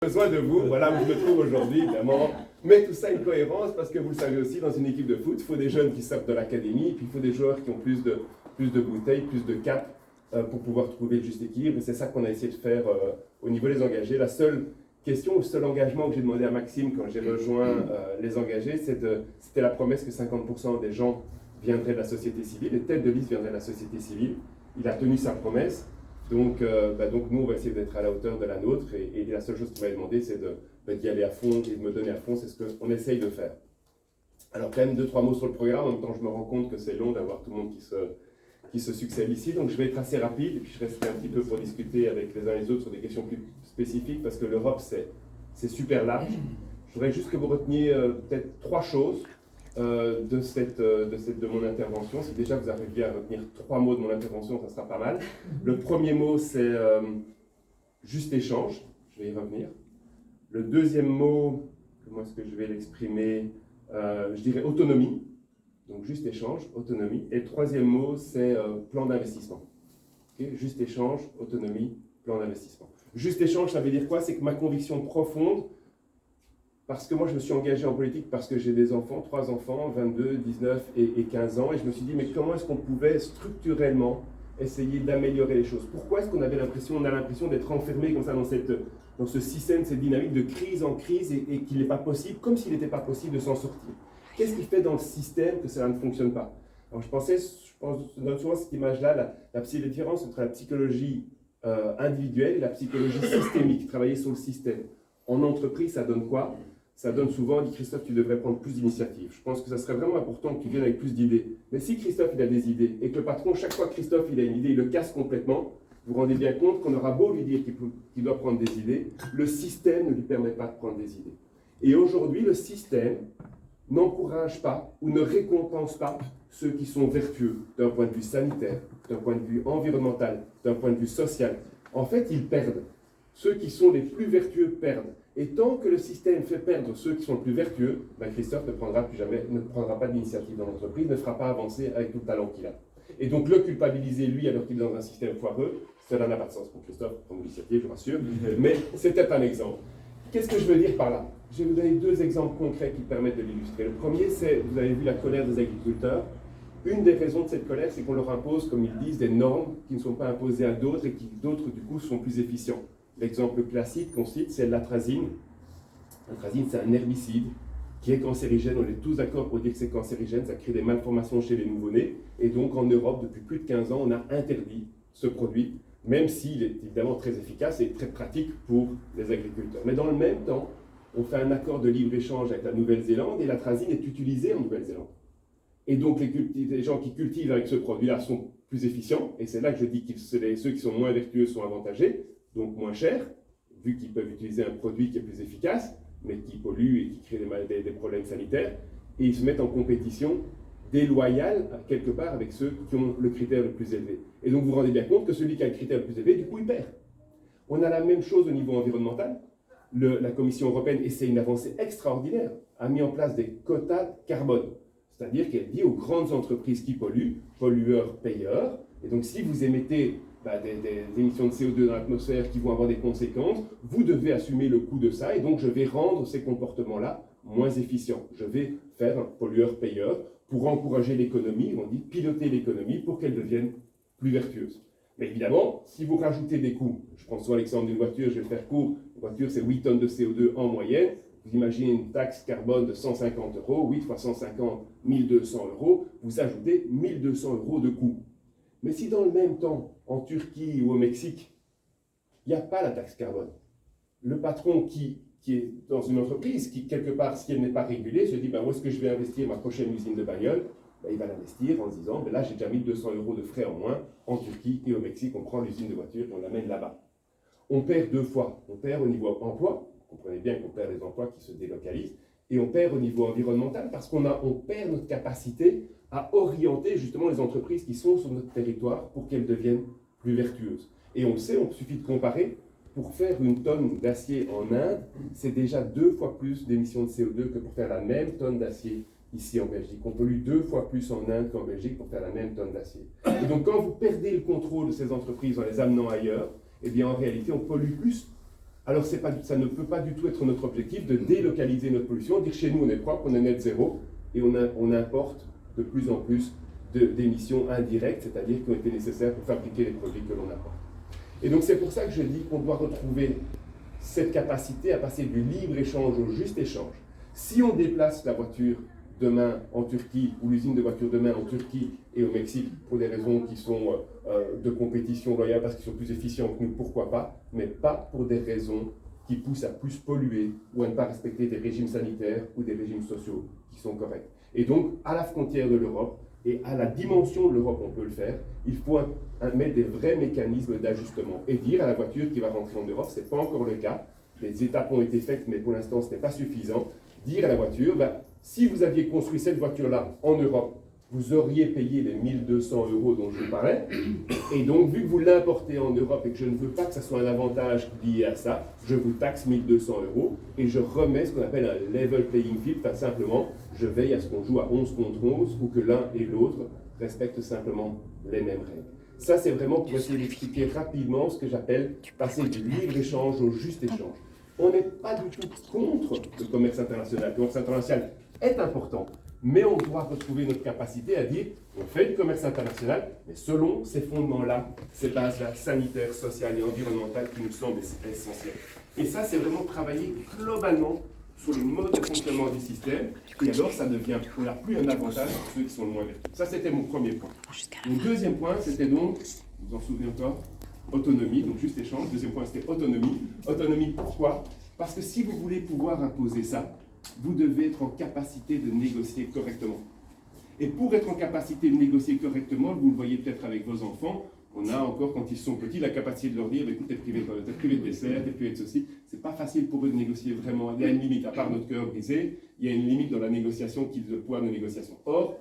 Besoin de vous, voilà où je me trouve aujourd'hui, évidemment. Mais tout ça, une cohérence, parce que vous le savez aussi, dans une équipe de foot, il faut des jeunes qui sortent de l'académie, puis il faut des joueurs qui ont plus de bouteilles, plus de cap pour pouvoir trouver le juste équilibre. Et c'est ça qu'on a essayé de faire au niveau des engagés. La seule question, le seul engagement que j'ai demandé à Maxime quand j'ai rejoint les engagés, c'était la promesse que 50% des gens viendraient de la société civile, les têtes de liste viendraient de la société civile. Il a tenu sa promesse. Donc nous, on va essayer d'être à la hauteur de la nôtre et la seule chose qu'il m'a demandé, c'est d'y aller à fond et de me donner à fond. C'est ce qu'on essaye de faire. Alors, quand même, 2-3 mots sur le programme. En même temps, je me rends compte que c'est long d'avoir tout le monde qui se succède ici. Donc, je vais être assez rapide et puis je resterai un petit peu pour discuter avec les uns et les autres sur des questions plus spécifiques parce que l'Europe, c'est super large. Je voudrais juste que vous reteniez peut-être 3 choses de mon intervention. Si déjà vous arriviez à retenir 3 mots de mon intervention, ça sera pas mal. Le premier mot, c'est juste échange. Je vais y revenir. Le deuxième mot, comment est-ce que je vais l'exprimer? Je dirais autonomie. Donc juste échange, autonomie. Et le troisième mot, c'est plan d'investissement. Okay? Juste échange, autonomie, plan d'investissement. Juste échange, ça veut dire quoi? C'est que ma conviction profonde, parce que moi, je me suis engagé en politique parce que j'ai des enfants, 3 enfants, 22, 19 et 15 ans, et je me suis dit, mais comment est-ce qu'on pouvait structurellement essayer d'améliorer les choses? Pourquoi est-ce qu'on avait l'impression, d'être enfermé comme ça dans ce système, cette dynamique de crise en crise et qu'il n'est pas possible, comme s'il n'était pas possible de s'en sortir? Qu'est-ce qui fait dans le système que cela ne fonctionne pas? Alors je pense souvent cette image-là, la différence entre la psychologie individuelle et la psychologie systémique, travailler sur le système. En entreprise, ça donne quoi? Ça donne souvent, dit Christophe, tu devrais prendre plus d'initiatives. Je pense que ça serait vraiment important que tu viennes avec plus d'idées. Mais si Christophe il a des idées et que le patron, chaque fois que Christophe il a une idée, il le casse complètement, vous vous rendez bien compte qu'on aura beau lui dire qu'il doit prendre des idées, le système ne lui permet pas de prendre des idées. Et aujourd'hui, le système n'encourage pas ou ne récompense pas ceux qui sont vertueux d'un point de vue sanitaire, d'un point de vue environnemental, d'un point de vue social. En fait, ils perdent. Ceux qui sont les plus vertueux perdent. Et tant que le système fait perdre ceux qui sont les plus vertueux, Christophe ne prendra pas d'initiative dans l'entreprise, ne fera pas avancer avec tout le talent qu'il a. Et donc le culpabiliser, lui, alors qu'il est dans un système foireux, cela n'a pas de sens pour Christophe, prendre l'initiative, je vous rassure. Mais c'était un exemple. Qu'est-ce que je veux dire par là? Je vais vous donner 2 exemples concrets qui permettent de l'illustrer. Le premier, c'est, vous avez vu la colère des agriculteurs. Une des raisons de cette colère, c'est qu'on leur impose, comme ils disent, des normes qui ne sont pas imposées à d'autres et qui, d'autres, du coup, sont plus efficients. L'exemple classique qu'on cite, c'est l'atrazine. L'atrazine, c'est un herbicide qui est cancérigène. On est tous d'accord pour dire que c'est cancérigène. Ça crée des malformations chez les nouveau-nés. Et donc, en Europe, depuis plus de 15 ans, on a interdit ce produit, même s'il est évidemment très efficace et très pratique pour les agriculteurs. Mais dans le même temps, on fait un accord de libre-échange avec la Nouvelle-Zélande et l'atrazine est utilisée en Nouvelle-Zélande. Et donc, les gens qui cultivent avec ce produit-là sont plus efficients. Et c'est là que je dis que ceux qui sont moins vertueux sont avantagés, donc moins chers, vu qu'ils peuvent utiliser un produit qui est plus efficace, mais qui pollue et qui crée des problèmes sanitaires. Et ils se mettent en compétition déloyale, quelque part, avec ceux qui ont le critère le plus élevé. Et donc, vous vous rendez bien compte que celui qui a le critère le plus élevé, du coup, il perd. On a la même chose au niveau environnemental. La Commission européenne essaie une avancée extraordinaire, a mis en place des quotas carbone. C'est-à-dire qu'elle dit aux grandes entreprises qui polluent, pollueurs, payeurs. Et donc, si vous émettez des émissions de CO2 dans l'atmosphère qui vont avoir des conséquences, vous devez assumer le coût de ça. Et donc, je vais rendre ces comportements-là moins efficients. Je vais faire un pollueur-payeur pour encourager l'économie, on dit piloter l'économie pour qu'elle devienne plus vertueuse. Mais évidemment, si vous rajoutez des coûts, je prends souvent l'exemple d'une voiture, je vais le faire court, une voiture c'est 8 tonnes de CO2 en moyenne, vous imaginez une taxe carbone de 150 €, 8 fois 150, 1200 €, vous ajoutez 1200 € de coûts. Mais si dans le même temps, en Turquie ou au Mexique, il n'y a pas la taxe carbone, le patron qui est dans une entreprise, qui quelque part, si elle n'est pas régulée, se dit, où est-ce que je vais investir ma prochaine usine de bagnole? Il va l'investir en se disant, là j'ai déjà mis 200 € de frais en moins en Turquie et au Mexique, on prend l'usine de voiture et on l'amène là-bas. On perd 2 fois. On perd au niveau emploi, vous comprenez bien qu'on perd les emplois qui se délocalisent, et on perd au niveau environnemental parce qu'on perd notre capacité à orienter justement les entreprises qui sont sur notre territoire pour qu'elles deviennent plus vertueuses. Et on le sait, il suffit de comparer, pour faire une tonne d'acier en Inde, c'est déjà 2 fois plus d'émissions de CO2 que pour faire la même tonne d'acier ici en Belgique. On pollue 2 fois plus en Inde qu'en Belgique pour faire la même tonne d'acier. Et donc quand vous perdez le contrôle de ces entreprises en les amenant ailleurs, eh bien en réalité on pollue plus Alors ça ne peut pas du tout être notre objectif de délocaliser notre pollution, dire chez nous on est propre, on est net zéro, et on importe de plus en plus d'émissions indirectes, c'est-à-dire qui ont été nécessaires pour fabriquer les produits que l'on apporte. Et donc c'est pour ça que je dis qu'on doit retrouver cette capacité à passer du libre-échange au juste échange. Si on déplace la voiture demain en Turquie, ou l'usine de voitures demain en Turquie et au Mexique, pour des raisons qui sont de compétition loyale, parce qu'ils sont plus efficients que nous, pourquoi pas, mais pas pour des raisons qui poussent à plus polluer ou à ne pas respecter des régimes sanitaires ou des régimes sociaux qui sont corrects. Et donc, à la frontière de l'Europe, et à la dimension de l'Europe, on peut le faire, il faut mettre des vrais mécanismes d'ajustement et dire à la voiture qui va rentrer en Europe, ce n'est pas encore le cas, les étapes ont été faites, mais pour l'instant ce n'est pas suffisant, dire à la voiture, si vous aviez construit cette voiture-là en Europe, vous auriez payé les 1 200 € dont je vous parlais, et donc vu que vous l'importez en Europe et que je ne veux pas que ça soit un avantage lié à ça, je vous taxe 1 200 € et je remets ce qu'on appelle un level playing field, enfin simplement, je veille à ce qu'on joue à 11 contre 11 ou que l'un et l'autre respectent simplement les mêmes règles. Ça, c'est vraiment pour essayer d'expliquer rapidement ce que j'appelle passer du libre-échange au juste échange. On n'est pas du tout contre le commerce international. Le commerce international est important, mais on doit retrouver notre capacité à dire on fait du commerce international, mais selon ces fondements-là, ces bases-là, sanitaires, sociales et environnementales qui nous semblent essentielles. Et ça, c'est vraiment travailler globalement sur le mode de fonctionnement du système, et alors ça devient plus un avantage pour ceux qui sont le moins vertueux. Ça, c'était mon premier point. Mon deuxième point, c'était donc, vous vous en souvenez encore, autonomie, donc juste échange. Deuxième point, c'était autonomie. Autonomie, pourquoi? Parce que si vous voulez pouvoir imposer ça, vous devez être en capacité de négocier correctement. Et pour être en capacité de négocier correctement, vous le voyez peut-être avec vos enfants, on a encore, quand ils sont petits, la capacité de leur dire, écoute, t'es privé de dessert, t'es privé de ceci. C'est pas facile pour eux de négocier vraiment. Il y a une limite, à part notre cœur brisé, il y a une limite dans la négociation, le pouvoir de négociation. Or,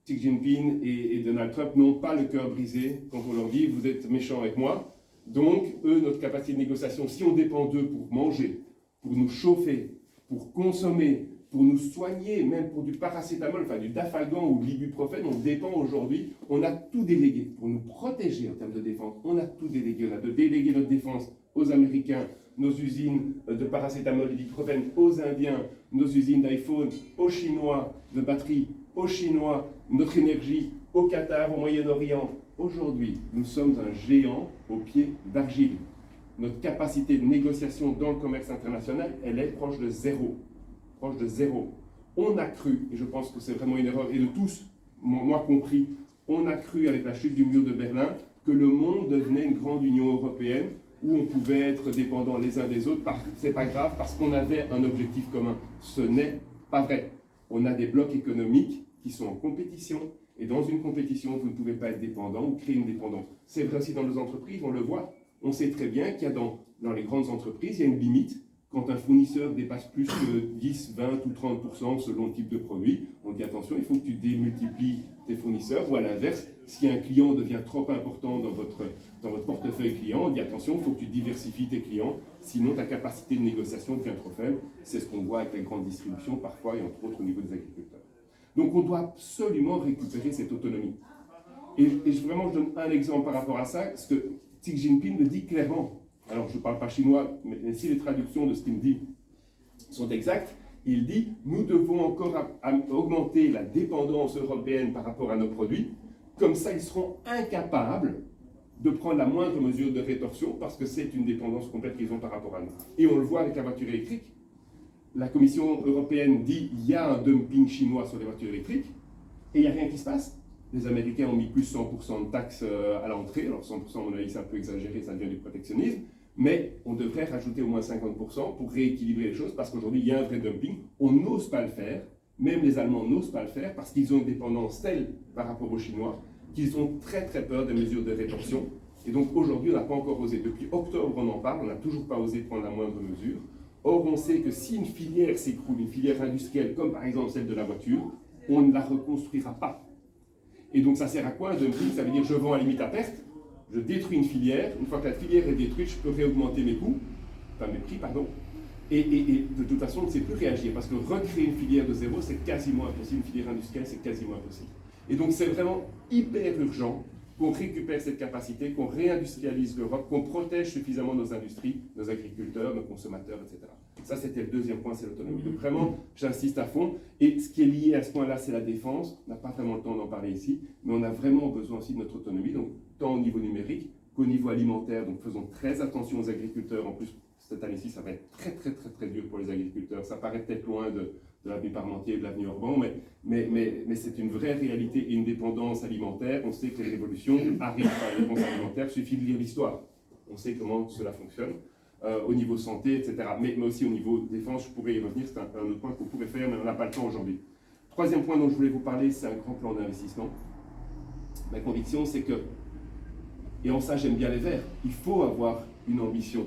Xi Jinping et Donald Trump n'ont pas le cœur brisé quand on leur dit, vous êtes méchants avec moi. Donc, eux, notre capacité de négociation, si on dépend d'eux pour manger, pour nous chauffer, pour consommer, pour nous soigner, même pour du paracétamol, enfin du dafalgan ou de l'ibuprofène, on dépend aujourd'hui, on a tout délégué. Pour nous protéger en termes de défense, on a tout délégué. On a délégué notre défense aux Américains, nos usines de paracétamol et d'ibuprofène aux Indiens, nos usines d'iPhone aux Chinois, de batteries aux Chinois, notre énergie au Qatar, au Moyen-Orient. Aujourd'hui, nous sommes un géant au pied d'argile. Notre capacité de négociation dans le commerce international, elle est proche de zéro. Proche de zéro. On a cru, et je pense que c'est vraiment une erreur, et de tous, moi compris, on a cru avec la chute du mur de Berlin que le monde devenait une grande Union européenne où on pouvait être dépendants les uns des autres. C'est pas grave parce qu'on avait un objectif commun. Ce n'est pas vrai. On a des blocs économiques qui sont en compétition, et dans une compétition, vous ne pouvez pas être dépendant ou créer une dépendance. C'est vrai aussi dans nos entreprises, on le voit. On sait très bien qu'il y a dans les grandes entreprises, il y a une limite. Quand un fournisseur dépasse plus que 10, 20 ou 30% selon le type de produit, on dit attention, il faut que tu démultiplies tes fournisseurs, ou à l'inverse, si un client devient trop important dans votre portefeuille client, on dit attention, il faut que tu diversifies tes clients, sinon ta capacité de négociation devient trop faible. C'est ce qu'on voit avec la grande distribution parfois, et entre autres au niveau des agriculteurs. Donc on doit absolument récupérer cette autonomie. Et vraiment, je donne un exemple par rapport à ça, parce que Xi Jinping le dit clairement. Alors, je ne parle pas chinois, mais si les traductions de ce qu'il me dit sont exactes, il dit « Nous devons encore augmenter la dépendance européenne par rapport à nos produits. Comme ça, ils seront incapables de prendre la moindre mesure de rétorsion parce que c'est une dépendance complète qu'ils ont par rapport à nous. » Et on le voit avec la voiture électrique. La Commission européenne dit « Il y a un dumping chinois sur les voitures électriques. » Et il n'y a rien qui se passe. Les Américains ont mis plus 100% de taxes à l'entrée. Alors 100%, à mon avis, c'est un peu exagéré, ça devient du protectionnisme. Mais on devrait rajouter au moins 50% pour rééquilibrer les choses, parce qu'aujourd'hui, il y a un vrai dumping. On n'ose pas le faire, même les Allemands n'osent pas le faire, parce qu'ils ont une dépendance telle par rapport aux Chinois, qu'ils ont très très peur des mesures de rétorsion. Et donc aujourd'hui, on n'a pas encore osé. Depuis octobre, on en parle, on n'a toujours pas osé prendre la moindre mesure. Or, on sait que si une filière s'écroule, une filière industrielle, comme par exemple celle de la voiture, on ne la reconstruira pas. Et donc ça sert à quoi un dumping? Ça veut dire je vends à limite à perte. Je détruis une filière, une fois que la filière est détruite, je peux réaugmenter mes coûts, enfin mes prix, pardon, et de toute façon, on ne sait plus réagir, parce que recréer une filière de zéro, c'est quasiment impossible, une filière industrielle, c'est quasiment impossible. Et donc c'est vraiment hyper urgent qu'on récupère cette capacité, qu'on réindustrialise l'Europe, qu'on protège suffisamment nos industries, nos agriculteurs, nos consommateurs, etc. Ça, c'était le deuxième point, c'est l'autonomie. Donc vraiment, j'insiste à fond. Et ce qui est lié à ce point-là, c'est la défense. On n'a pas vraiment le temps d'en parler ici, mais on a vraiment besoin aussi de notre autonomie, donc tant au niveau numérique qu'au niveau alimentaire. Donc faisons très attention aux agriculteurs. En plus, cette année-ci, ça va être très, très, très, très dur pour les agriculteurs. Ça paraît peut-être loin de l'avenue Parmentier et de l'avenue Orban, mais c'est une vraie réalité et une dépendance alimentaire. On sait que les révolutions arrivent par la dépense alimentaire. Il suffit de lire l'histoire. On sait comment cela fonctionne. Au niveau santé, etc. Mais aussi au niveau défense, je pourrais y revenir, c'est un autre point qu'on pourrait faire, mais on n'a pas le temps aujourd'hui. Troisième point dont je voulais vous parler, c'est un grand plan d'investissement. Ma conviction, c'est que, et en ça j'aime bien les Verts, il faut avoir une ambition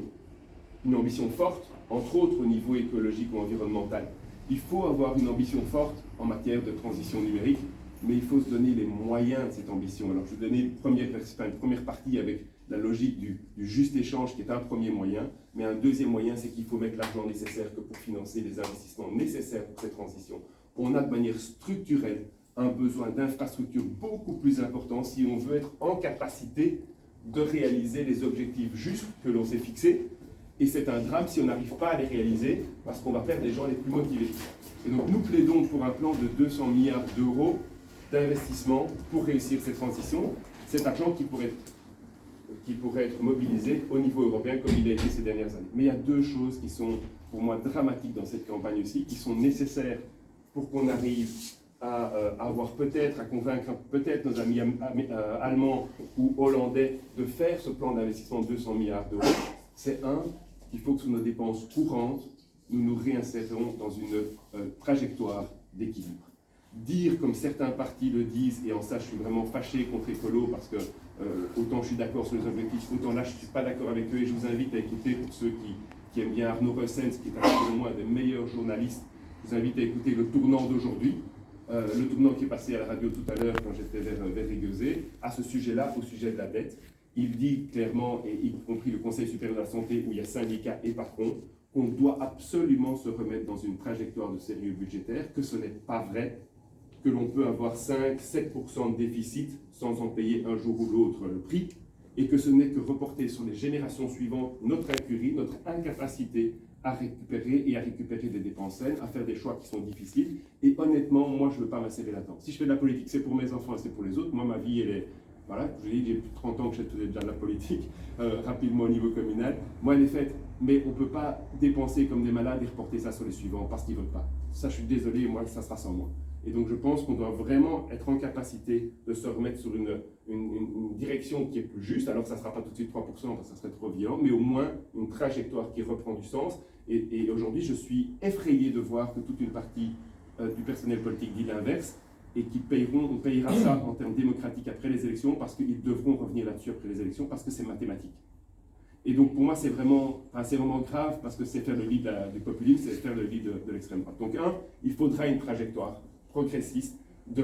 forte, entre autres au niveau écologique ou environnemental. Il faut avoir une ambition forte en matière de transition numérique, mais il faut se donner les moyens de cette ambition. Alors je vais donner une première partie avec la logique du juste échange qui est un premier moyen, mais un deuxième moyen, c'est qu'il faut mettre l'argent nécessaire que pour financer les investissements nécessaires pour cette transition. On a de manière structurelle un besoin d'infrastructures beaucoup plus important si on veut être en capacité de réaliser les objectifs justes que l'on s'est fixés. Et c'est un drame si on n'arrive pas à les réaliser parce qu'on va perdre les gens les plus motivés. Et donc nous plaidons pour un plan de 200 milliards d'euros d'investissement pour réussir cette transition. C'est un plan qui pourrait être mobilisé au niveau européen comme il a été ces dernières années. Mais il y a deux choses qui sont pour moi dramatiques dans cette campagne aussi, qui sont nécessaires pour qu'on arrive à convaincre peut-être nos amis allemands ou hollandais de faire ce plan d'investissement de 200 milliards d'euros. C'est qu'il faut que sur nos dépenses courantes, nous nous réinsérons dans une trajectoire d'équilibre. Dire, comme certains partis le disent, et en ça je suis vraiment fâché contre Écolo, parce que autant je suis d'accord sur les objectifs, autant là je ne suis pas d'accord avec eux, et je vous invite à écouter, pour ceux qui aiment bien Arnaud Rossens, qui est selon moi un des meilleurs journalistes, je vous invite à écouter le tournant d'aujourd'hui, le tournant qui est passé à la radio tout à l'heure quand j'étais vers Riguezé, à ce sujet-là, au sujet de la dette. Il dit clairement, et y compris le Conseil supérieur de la santé, où il y a syndicats et patrons, qu'on doit absolument se remettre dans une trajectoire de sérieux budgétaire, que ce n'est pas vrai que l'on peut avoir 5-7% de déficit sans en payer un jour ou l'autre le prix, et que ce n'est que reporter sur les générations suivantes notre incurie, notre incapacité à récupérer des dépenses saines, à faire des choix qui sont difficiles. Et honnêtement, moi, je ne veux pas m'insérer là-dedans. Si je fais de la politique, c'est pour mes enfants et c'est pour les autres. Moi, ma vie, elle est... Voilà, je vous ai dit, j'ai plus de 30 ans que je faisais déjà de la politique, rapidement au niveau communal. Moi, elle est faite, mais on ne peut pas dépenser comme des malades et reporter ça sur les suivants parce qu'ils ne veulent pas. Ça, je suis désolé, moi, ça sera sans moi. Et donc, je pense qu'on doit vraiment être en capacité de se remettre sur une direction qui est plus juste. Alors, ça ne sera pas tout de suite 3%, parce que ça serait trop violent, mais au moins une trajectoire qui reprend du sens. Et aujourd'hui, je suis effrayé de voir que toute une partie du personnel politique dit l'inverse, et on payera ça en termes démocratiques après les élections, parce qu'ils devront revenir là-dessus après les élections, parce que c'est mathématique. Et donc pour moi, c'est vraiment grave, parce que c'est faire le lit du populisme, c'est faire le lit de l'extrême droite. Donc il faudra une trajectoire progressiste de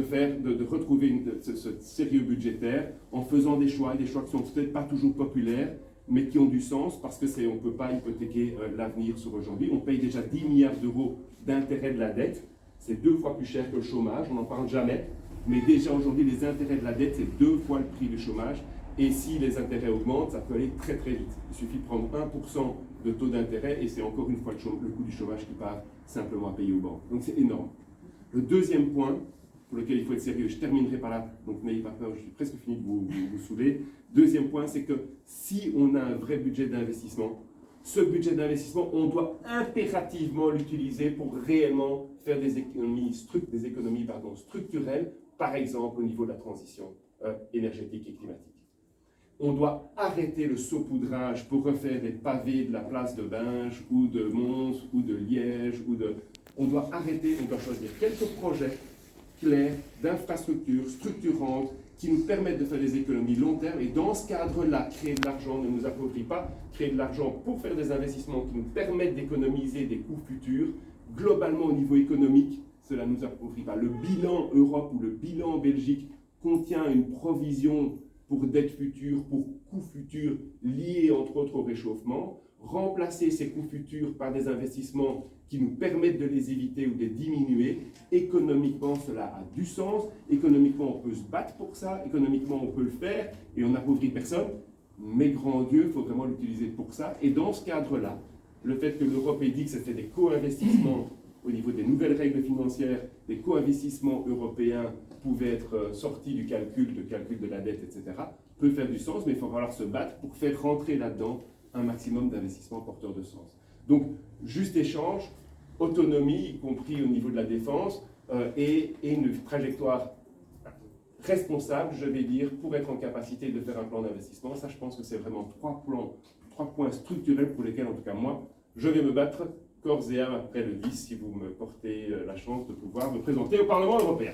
retrouver ce sérieux budgétaire en faisant des choix, et des choix qui sont peut-être pas toujours populaires, mais qui ont du sens, parce qu'on ne peut pas hypothéquer l'avenir sur aujourd'hui. On paye déjà 10 milliards d'euros d'intérêt de la dette. C'est 2 fois plus cher que le chômage, on n'en parle jamais, mais déjà aujourd'hui, les intérêts de la dette, c'est 2 fois le prix du chômage, et si les intérêts augmentent, ça peut aller très très vite. Il suffit de prendre 1% de taux d'intérêt, et c'est encore une fois le coût du chômage qui part simplement à payer aux banques. Donc c'est énorme. Le deuxième point, pour lequel il faut être sérieux, je terminerai par là, donc n'ayez pas peur, je suis presque fini de vous saouler. Deuxième point, c'est que si on a un vrai budget d'investissement, ce budget d'investissement, on doit impérativement l'utiliser pour réellement faire des économies structurelles, par exemple au niveau de la transition énergétique et climatique. On doit arrêter le saupoudrage pour refaire des pavés de la place de Binge ou de Mons ou de Liège. On doit arrêter, on doit choisir quelques projets clairs d'infrastructures structurantes qui nous permettent de faire des économies long terme, et dans ce cadre-là, créer de l'argent ne nous appauvrit pas, créer de l'argent pour faire des investissements qui nous permettent d'économiser des coûts futurs. Globalement, au niveau économique, cela ne nous appauvrit pas. Le bilan Europe ou le bilan Belgique contient une provision pour dettes futures, pour coûts futurs liés entre autres au réchauffement. remplacer ces coûts futurs par des investissements qui nous permettent de les éviter ou de les diminuer, économiquement cela a du sens, économiquement on peut se battre pour ça, économiquement on peut le faire et on n'appauvrit personne, mais grand Dieu, il faut vraiment l'utiliser pour ça. Et dans ce cadre-là, le fait que l'Europe ait dit que c'était des co-investissements au niveau des nouvelles règles financières, des co-investissements européens pouvaient être sortis du calcul de la dette, etc., peut faire du sens, mais il va falloir se battre pour faire rentrer là-dedans un maximum d'investissements porteurs de sens. Donc, juste échange, autonomie, y compris au niveau de la défense, et une trajectoire responsable, je vais dire, pour être en capacité de faire un plan d'investissement. Ça, je pense que c'est vraiment trois points structurels pour lesquels, en tout cas moi, je vais me battre corps et âme après le vice, si vous me portez la chance de pouvoir me présenter au Parlement européen.